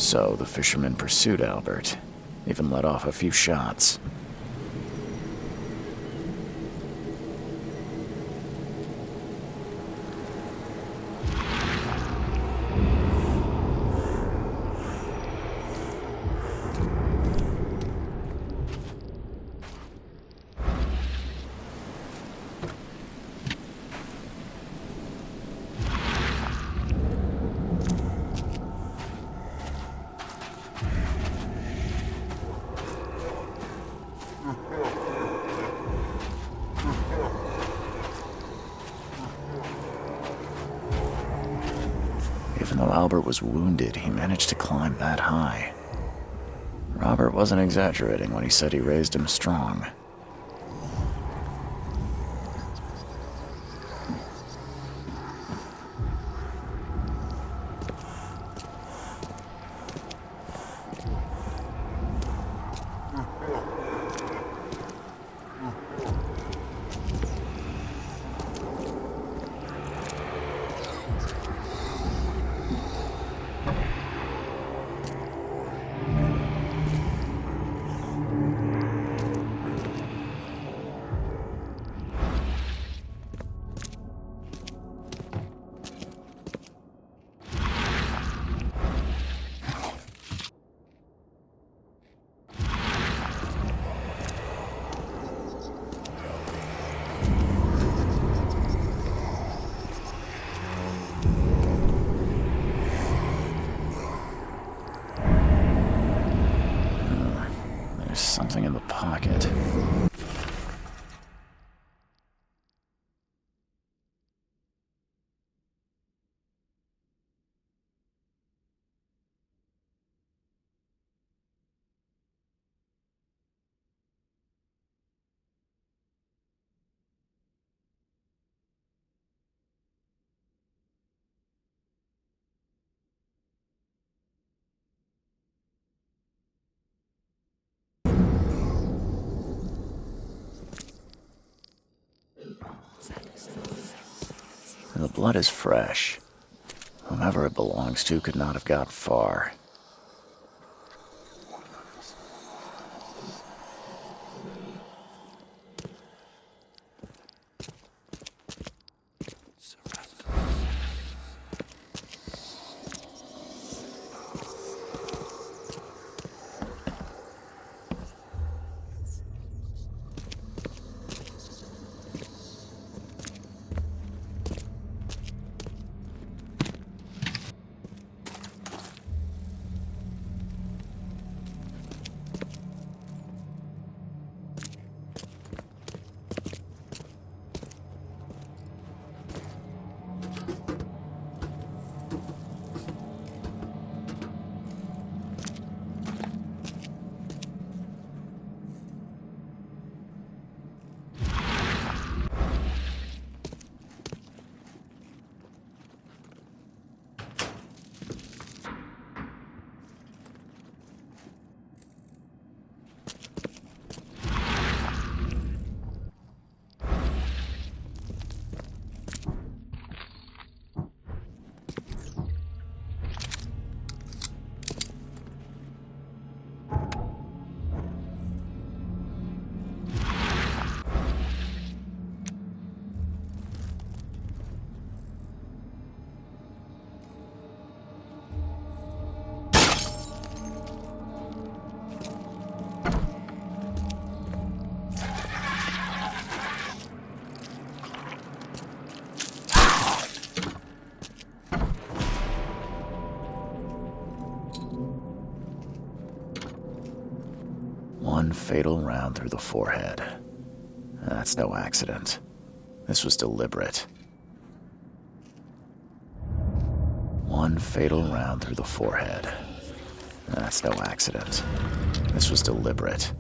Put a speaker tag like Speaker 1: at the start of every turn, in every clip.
Speaker 1: So the fisherman pursued Albert, even let off a few shots. Even though Albert was wounded, he managed to climb that high. Robert wasn't exaggerating when he said he raised him strong. There's something in the pocket. The blood is fresh. Whomever it belongs to could not have got far. One fatal round through the forehead. That's no accident. This was deliberate. One fatal round through the forehead. That's no accident. This was deliberate.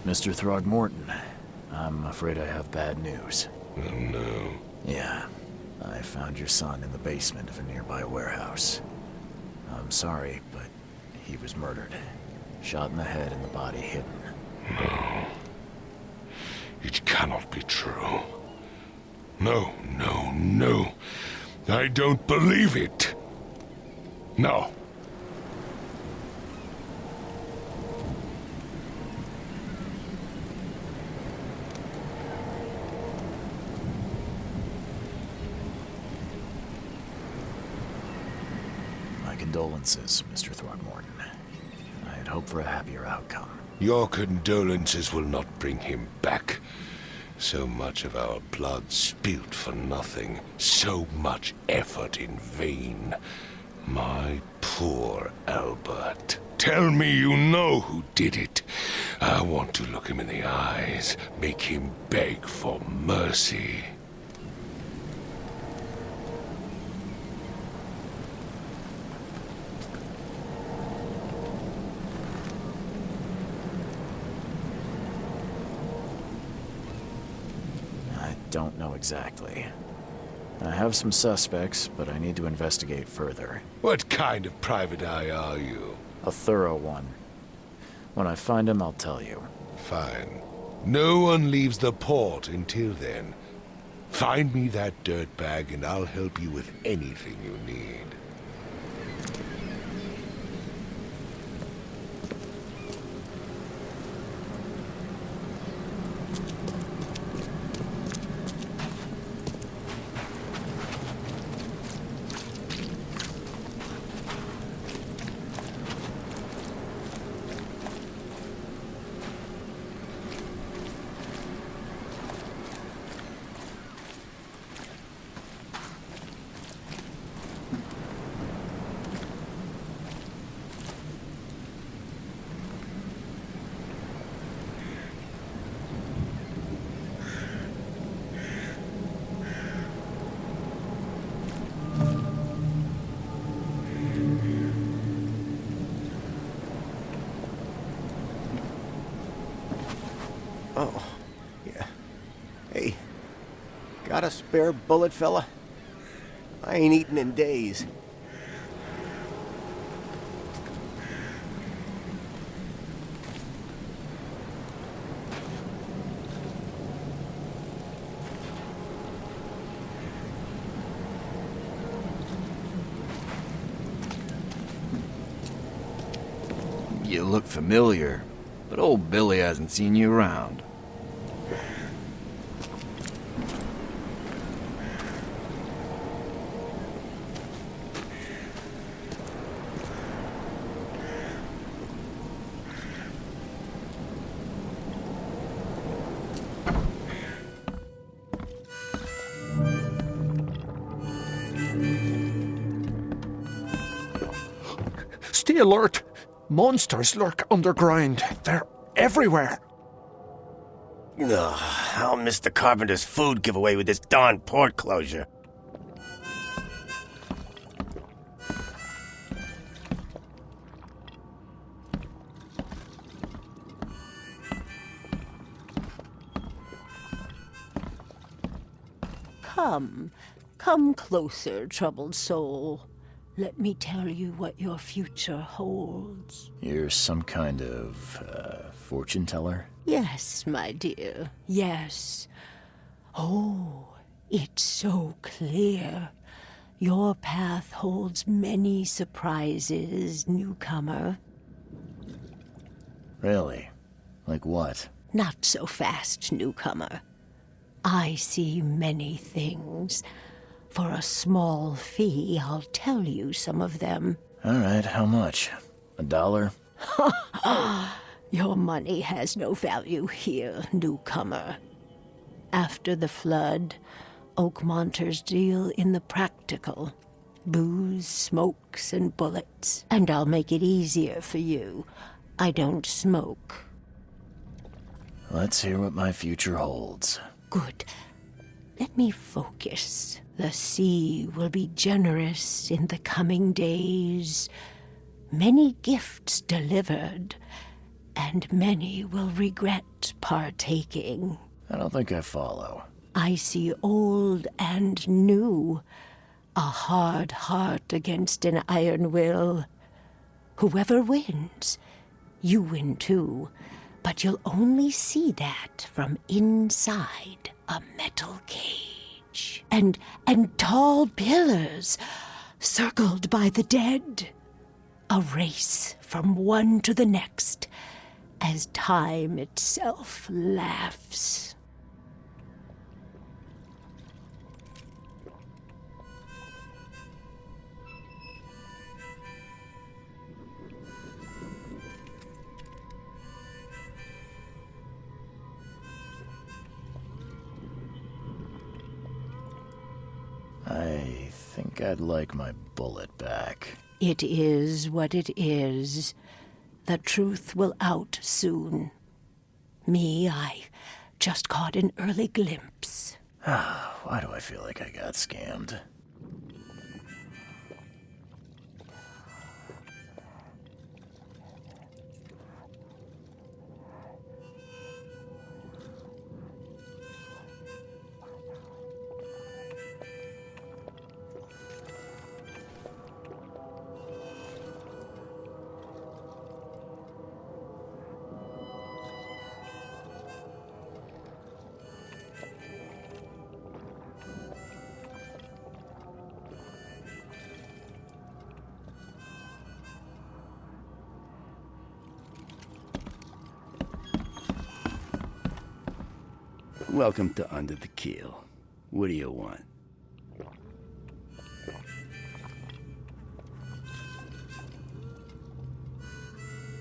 Speaker 1: Mr. Throgmorton, I'm afraid I have bad news.
Speaker 2: Oh no.
Speaker 1: Yeah, I found your son in the basement of a nearby warehouse. I'm sorry, but he was murdered. Shot in the head and the body hidden.
Speaker 2: No. It cannot be true. No, no, no. I don't believe it. No.
Speaker 1: My condolences, Mr. Throgmorton. I had hoped for a happier outcome.
Speaker 2: Your condolences will not bring him back. So much of our blood spilt for nothing. So much effort in vain. My poor Albert. Tell me you know who did it. I want to look him in the eyes, make him beg for mercy.
Speaker 1: exactly. I have some suspects, but I need to investigate further.
Speaker 2: What kind of private eye are you?
Speaker 1: A thorough one. When I find him, I'll tell you.
Speaker 2: Fine. No one leaves the port until then. Find me that dirtbag and I'll help you with anything you need.
Speaker 3: Oh, yeah. Hey, got a spare bullet, fella? I ain't eaten in days.
Speaker 4: You look familiar, but old Billy hasn't seen you around.
Speaker 5: Stay alert! Monsters lurk underground. They're everywhere.
Speaker 3: Ugh, I'll miss the carpenter's food giveaway with this darn port closure.
Speaker 6: Come closer, troubled soul. Let me tell you what your future holds.
Speaker 1: You're some kind of, fortune teller?
Speaker 6: Yes, my dear, yes. Oh, it's so clear. Your path holds many surprises, newcomer.
Speaker 1: Really? Like what?
Speaker 6: Not so fast, newcomer. I see many things. For a small fee, I'll tell you some of them.
Speaker 1: Alright, how much? $1?
Speaker 6: Your money has no value here, newcomer. After the flood, Oakmonters deal in the practical. Booze, smokes, and bullets. And I'll make it easier for you. I don't smoke.
Speaker 1: Let's hear what my future holds.
Speaker 6: Good. Let me focus. The sea will be generous in the coming days. Many gifts delivered, and many will regret partaking.
Speaker 1: I don't think I follow.
Speaker 6: I see old and new. A hard heart against an iron will. Whoever wins, you win too. But you'll only see that from inside a metal cage. And tall pillars circled by the dead. A race from one to the next as time itself laughs.
Speaker 1: I think I'd like my bullet back.
Speaker 6: It is what it is. The truth will out soon. Me, I just caught an early glimpse.
Speaker 1: Why do I feel like I got scammed?
Speaker 7: Welcome to Under the Keel. What do you want?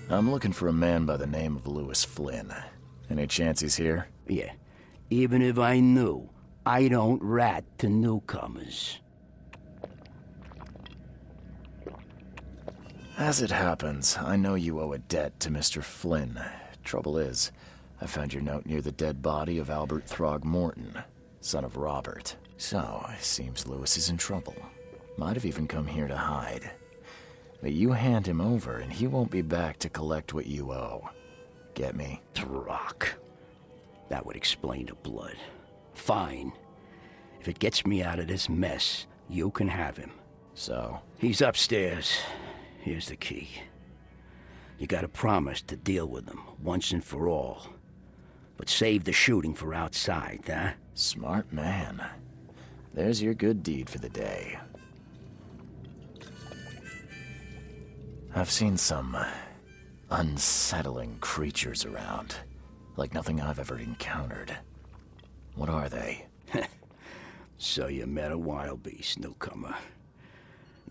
Speaker 1: I'm looking for a man by the name of Lewis Flynn. Any chance he's here?
Speaker 7: Yeah. Even if I knew, I don't rat to newcomers.
Speaker 1: As it happens, I know you owe a debt to Mr. Flynn. Trouble is, I found your note near the dead body of Albert Throgmorton, son of Robert. So, it seems Lewis is in trouble. Might have even come here to hide. But you hand him over and he won't be back to collect what you owe. Get me?
Speaker 7: Throck. That would explain the blood. Fine. If it gets me out of this mess, you can have him.
Speaker 1: So?
Speaker 7: He's upstairs. Here's the key. You gotta promise to deal with him, once and for all. But save the shooting for outside, huh?
Speaker 1: Smart man. There's your good deed for the day. I've seen some unsettling creatures around. Like nothing I've ever encountered. What are they?
Speaker 7: So you met a wild beast, newcomer.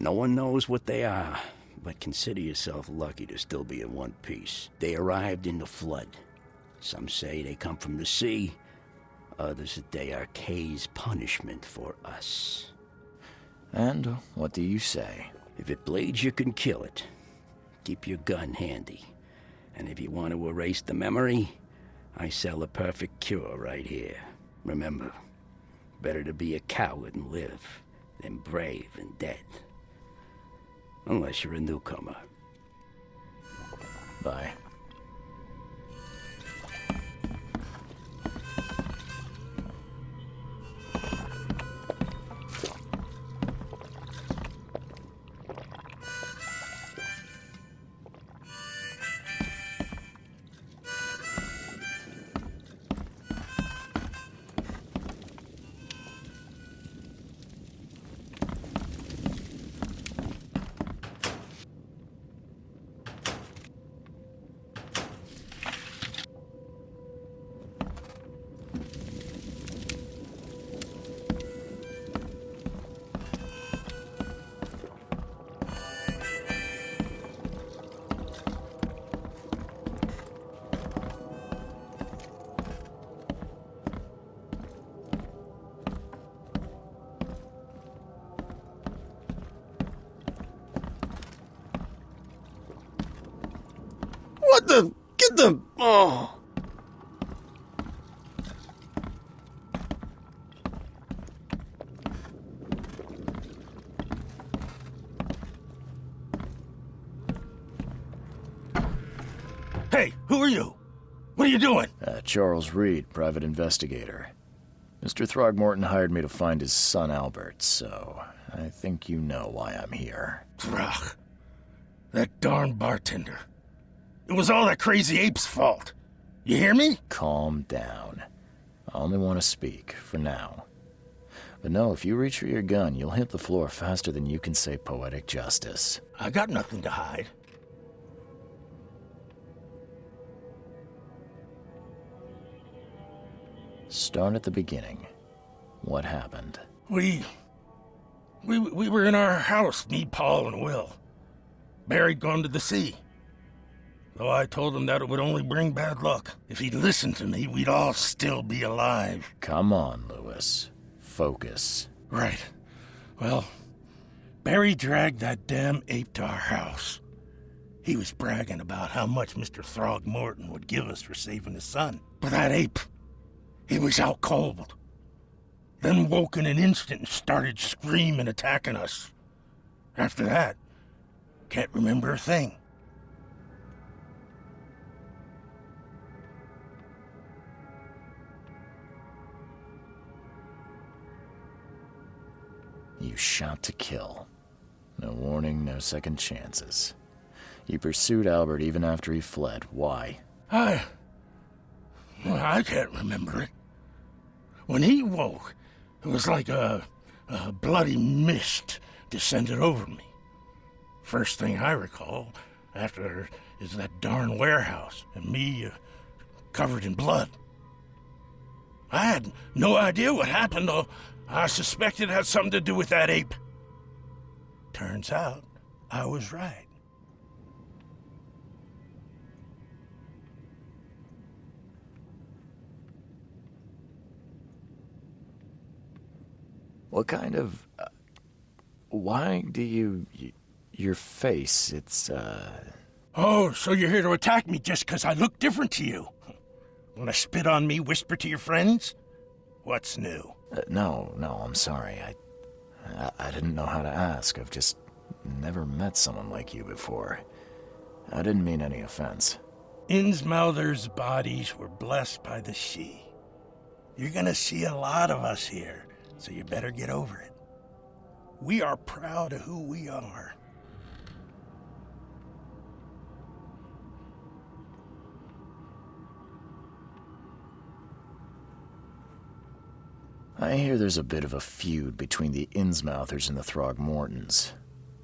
Speaker 7: No one knows what they are, but consider yourself lucky to still be in one piece. They arrived in the flood. Some say they come from the sea. Others that they are Kay's punishment for us.
Speaker 1: And what do you say?
Speaker 7: If it bleeds, you can kill it. Keep your gun handy. And if you want to erase the memory, I sell a perfect cure right here. Remember, better to be a coward and live than brave and dead. Unless you're a newcomer.
Speaker 1: Bye.
Speaker 3: What the? Get the... Oh.
Speaker 8: Hey, who are you? What are you doing?
Speaker 1: Charles Reed, private investigator. Mr. Throgmorton hired me to find his son Albert, so I think you know why I'm here.
Speaker 8: Throg. That darn bartender. It was all that crazy ape's fault. You hear me?
Speaker 1: Calm down. I only want to speak, for now. But no, if you reach for your gun, you'll hit the floor faster than you can say poetic justice.
Speaker 8: I got nothing to hide.
Speaker 1: Start at the beginning. What happened?
Speaker 8: We were in our house, me, Paul, and Will. Barry'd gone to the sea. Though I told him that it would only bring bad luck. If he'd listened to me, we'd all still be alive.
Speaker 1: Come on, Lewis. Focus.
Speaker 8: Right. Well, Barry dragged that damn ape to our house. He was bragging about how much Mr. Throgmorton would give us for saving his son. But that ape, he was out cold. Then woke in an instant and started screaming, attacking us. After that, can't remember a thing.
Speaker 1: You shot to kill. No warning, no second chances. You pursued Albert even after he fled. Why?
Speaker 8: I can't remember it. When he woke, it was like a bloody mist descended over me. First thing I recall after is that darn warehouse and me covered in blood. I had no idea what happened, though. I suspected it had something to do with that ape. Turns out, I was right.
Speaker 1: What kind of... why do you... your face, it's,
Speaker 8: Oh, so you're here to attack me just 'cause I look different to you? Wanna spit on me, whisper to your friends? What's new?
Speaker 1: no, I'm sorry. I didn't know how to ask. I've just never met someone like you before. I didn't mean any offense.
Speaker 8: Innsmouther's bodies were blessed by the sea. You're gonna see a lot of us here, so you better get over it. We are proud of who we are.
Speaker 1: I hear there's a bit of a feud between the Innsmouthers and the Throgmortons.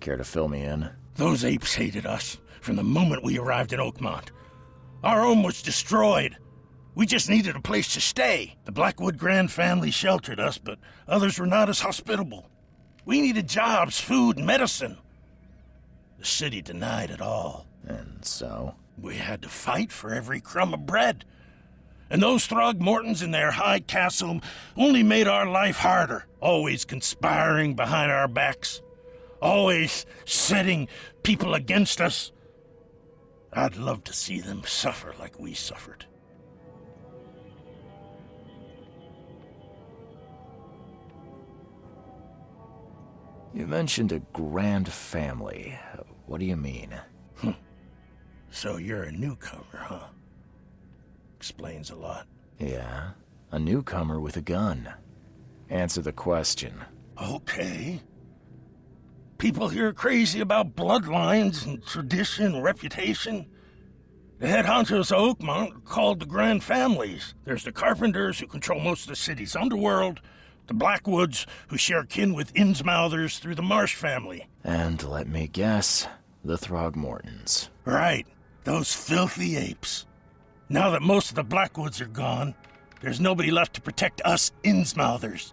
Speaker 1: Care to fill me in?
Speaker 8: Those apes hated us from the moment we arrived in Oakmont. Our home was destroyed. We just needed a place to stay. The Blackwood Grand family sheltered us, but others were not as hospitable. We needed jobs, food, and medicine. The city denied it all.
Speaker 1: And so?
Speaker 8: We had to fight for every crumb of bread. And those Throgmortons in their high castle only made our life harder, always conspiring behind our backs, always setting people against us. I'd love to see them suffer like we suffered.
Speaker 1: You mentioned a grand family. What do you mean?
Speaker 8: So you're a newcomer, huh? Explains a lot.
Speaker 1: Yeah, a newcomer with a gun. Answer the question.
Speaker 8: Okay. People here are crazy about bloodlines and tradition and reputation. The head honchos of Oakmont are called the Grand Families. There's the Carpenters, who control most of the city's underworld, the Blackwoods, who share kin with Innsmouthers through the Marsh family.
Speaker 1: And let me guess, the Throgmortons.
Speaker 8: Right, those filthy apes. Now that most of the Blackwoods are gone, there's nobody left to protect us Innsmouthers.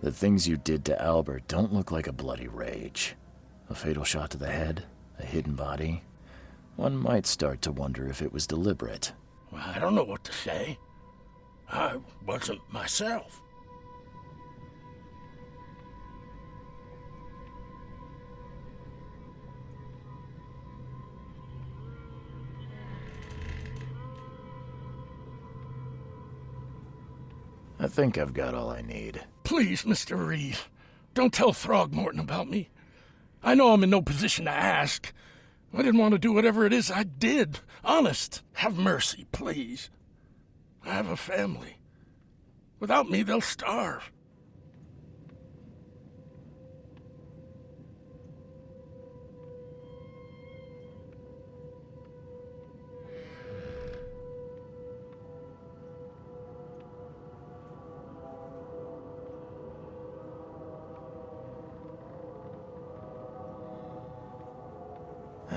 Speaker 1: The things you did to Albert don't look like a bloody rage. A fatal shot to the head, a hidden body. One might start to wonder if it was deliberate.
Speaker 8: Well, I don't know what to say. I wasn't myself.
Speaker 1: I think I've got all I need.
Speaker 8: Please, Mr. Reed, don't tell Throgmorton about me. I know I'm in no position to ask. I didn't want to do whatever it is I did. Honest, have mercy, please. I have a family. Without me, they'll starve.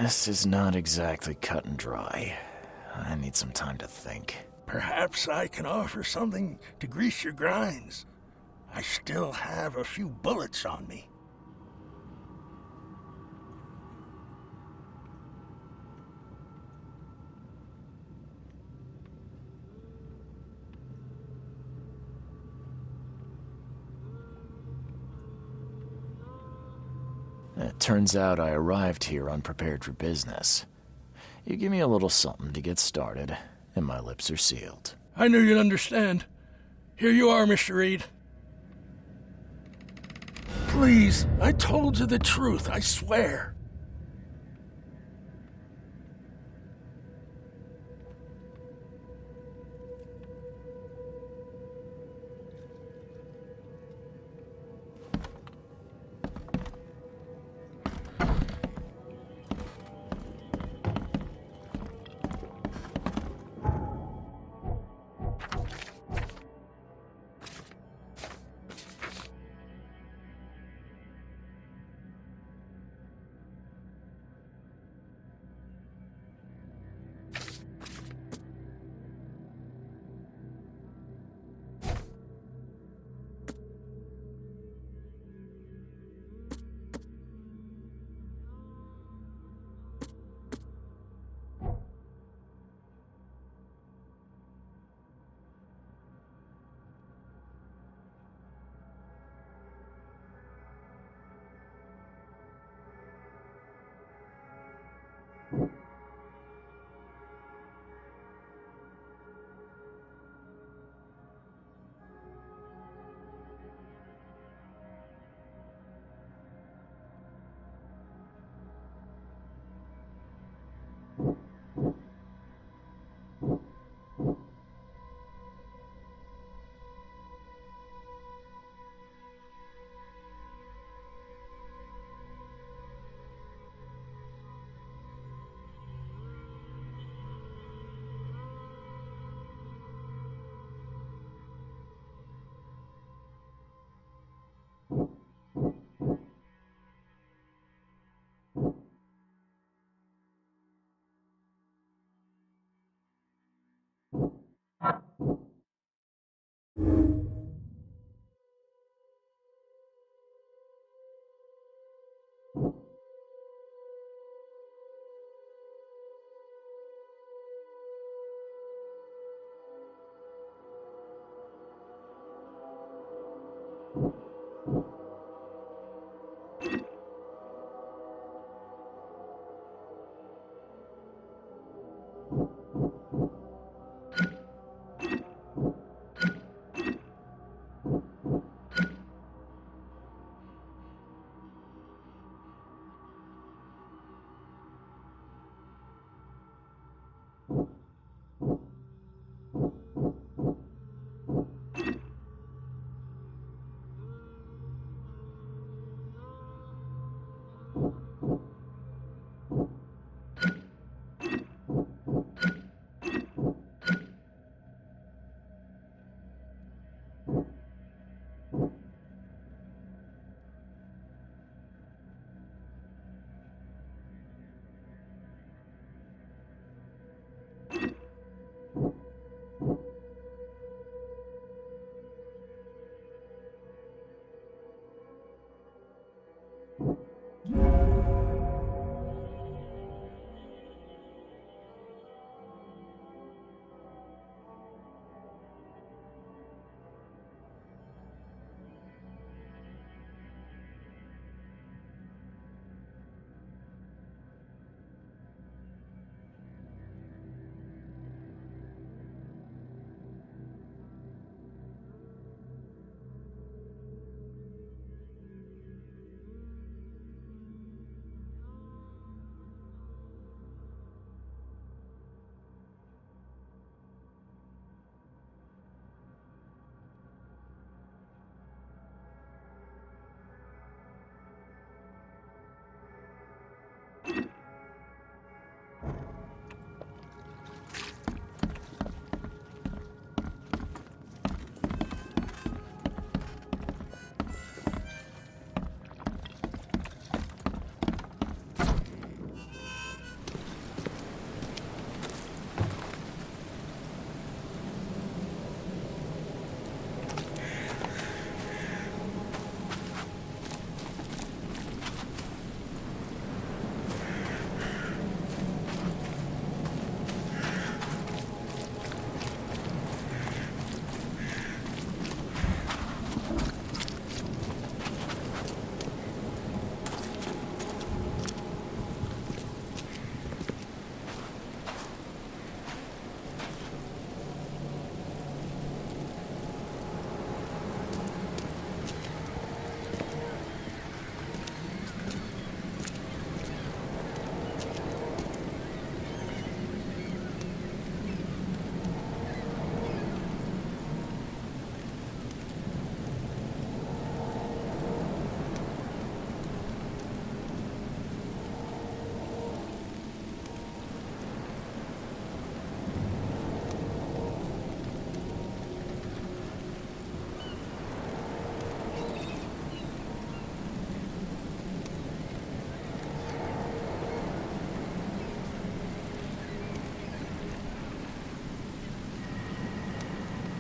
Speaker 1: This is not exactly cut and dry. I need some time to think.
Speaker 8: Perhaps I can offer something to grease your grinds. I still have a few bullets on me.
Speaker 1: It turns out I arrived here unprepared for business. You give me a little something to get started, and my lips are sealed.
Speaker 8: I knew you'd understand. Here you are, Mr. Reed. Please, I told you the truth, I swear.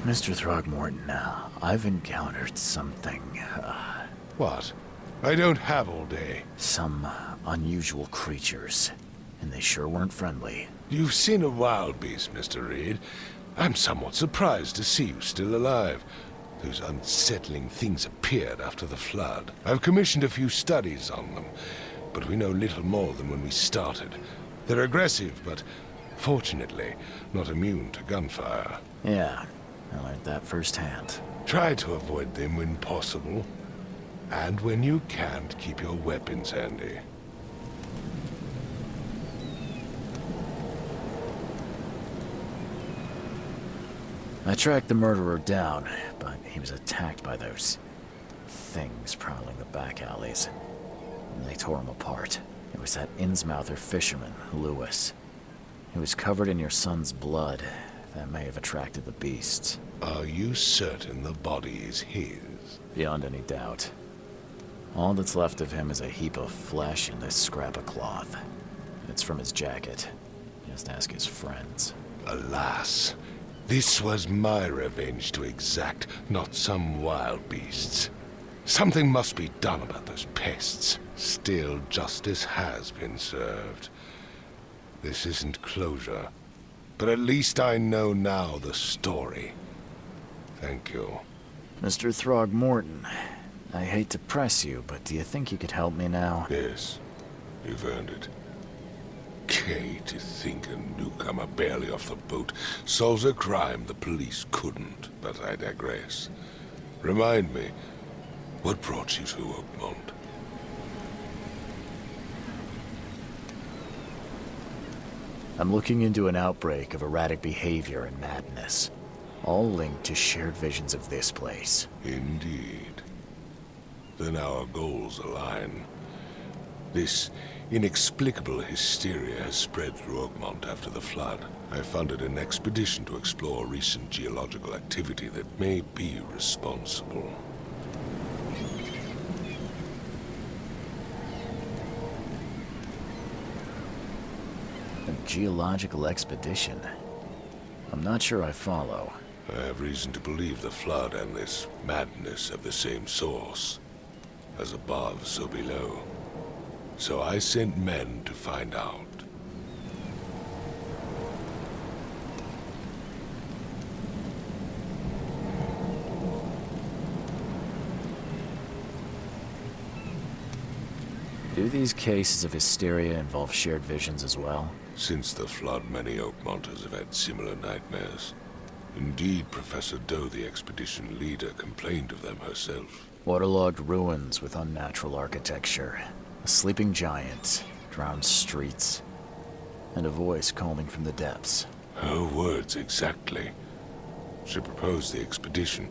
Speaker 1: Mr. Throgmorton, I've encountered something,
Speaker 2: What? I don't have all day.
Speaker 1: some unusual creatures, and they sure weren't friendly.
Speaker 2: You've seen a wild beast, Mr. Reed. I'm somewhat surprised to see you still alive. Those unsettling things appeared after the flood. I've commissioned a few studies on them, but we know little more than when we started. They're aggressive, but fortunately not immune to gunfire.
Speaker 1: Yeah, I learned that firsthand.
Speaker 2: Try to avoid them when possible. And when you can't, keep your weapons handy.
Speaker 1: I tracked the murderer down, but he was attacked by those things prowling the back alleys. And they tore him apart. It was that Innsmouther fisherman, Lewis. He was covered in your son's blood. That may have attracted the beasts.
Speaker 2: Are you certain the body is his?
Speaker 1: Beyond any doubt. All that's left of him is a heap of flesh and this scrap of cloth. It's from his jacket. Just ask his friends.
Speaker 2: Alas, this was my revenge to exact, not some wild beast's. Something must be done about those pests. Still, justice has been served. This isn't closure, but at least I know now the story. Thank you.
Speaker 1: Mr. Throgmorton, I hate to press you, but do you think you could help me now?
Speaker 2: Yes, you've earned it. Gay to think a newcomer barely off the boat solves a crime the police couldn't, but I digress. Remind me, what brought you to Oakmont?
Speaker 1: I'm looking into an outbreak of erratic behavior and madness, all linked to shared visions of this place.
Speaker 2: Indeed. Then our goals align. This inexplicable hysteria has spread through Oakmont after the flood. I funded an expedition to explore recent geological activity that may be responsible.
Speaker 1: A geological expedition? I'm not sure I follow.
Speaker 2: I have reason to believe the flood and this madness have the same source. As above, so below. So I sent men to find out.
Speaker 1: Do these cases of hysteria involve shared visions as well?
Speaker 2: Since the flood, many Oakmonters have had similar nightmares. Indeed, Professor Doe, the expedition leader, complained of them herself.
Speaker 1: Waterlogged ruins with unnatural architecture, a sleeping giant, drowned streets, and a voice calling from the depths.
Speaker 2: Her words exactly. She proposed the expedition,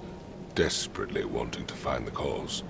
Speaker 2: desperately wanting to find the cause.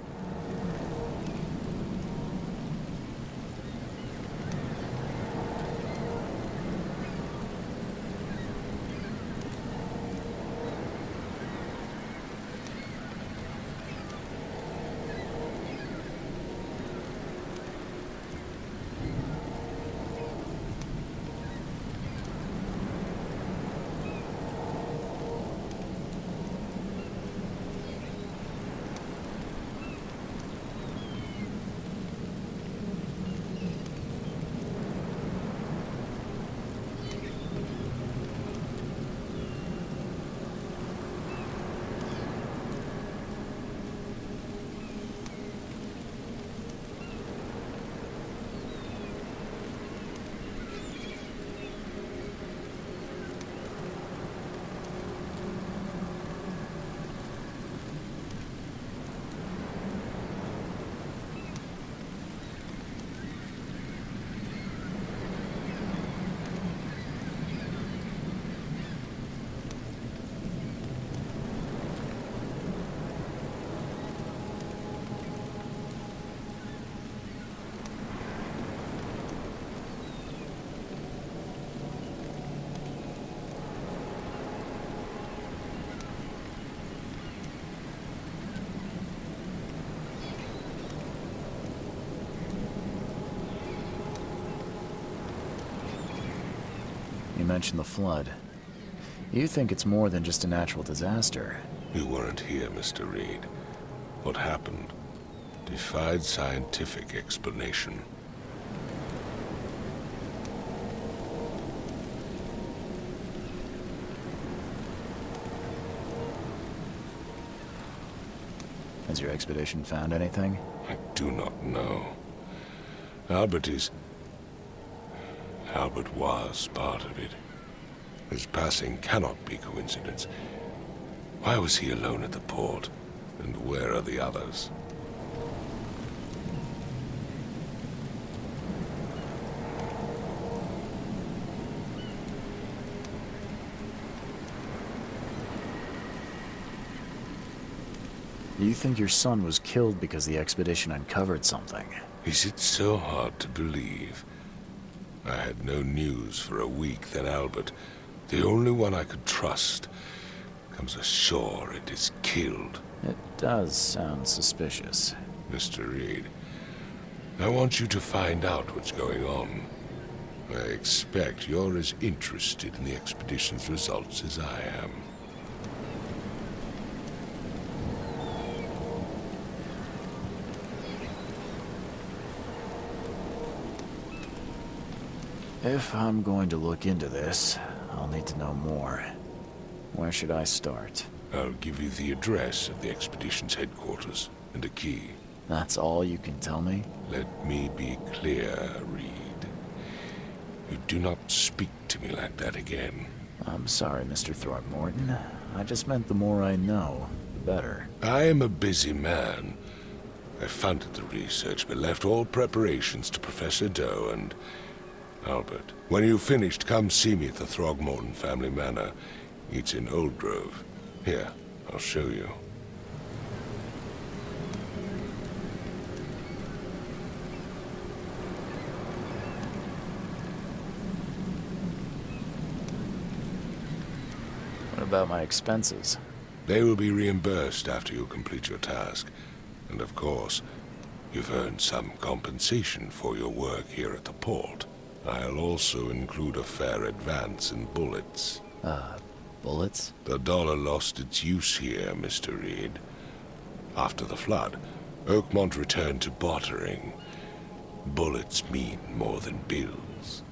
Speaker 1: You mentioned the flood. You think it's more than just a natural disaster.
Speaker 2: You weren't here, Mr. Reed. What happened defied scientific explanation.
Speaker 1: Has your expedition found anything?
Speaker 2: I do not know. Albert was part of it. His passing cannot be coincidence. Why was he alone at the port? And where are the others?
Speaker 1: You think your son was killed because the expedition uncovered something?
Speaker 2: Is it so hard to believe? I had no news for a week, then Albert, the only one I could trust, comes ashore and is killed.
Speaker 1: It does sound suspicious.
Speaker 2: Mr. Reed, I want you to find out what's going on. I expect you're as interested in the expedition's results as I am.
Speaker 1: If I'm going to look into this, I'll need to know more. Where should I start?
Speaker 2: I'll give you the address of the expedition's headquarters and a key.
Speaker 1: That's all you can tell me?
Speaker 2: Let me be clear, Reed. You do not speak to me like that again.
Speaker 1: I'm sorry, Mr. Throckmorton. I just meant the more I know, the better.
Speaker 2: I am a busy man. I funded the research, but left all preparations to Professor Doe and Albert. When you've finished, come see me at the Throgmorton family manor. It's in Old Grove. Here, I'll show you.
Speaker 1: What about my expenses?
Speaker 2: They will be reimbursed after you complete your task. And of course, you've earned some compensation for your work here at the port. I'll also include a fair advance in bullets.
Speaker 1: Bullets?
Speaker 2: The dollar lost its use here, Mr. Reed. After the flood, Oakmont returned to bartering. Bullets mean more than bills.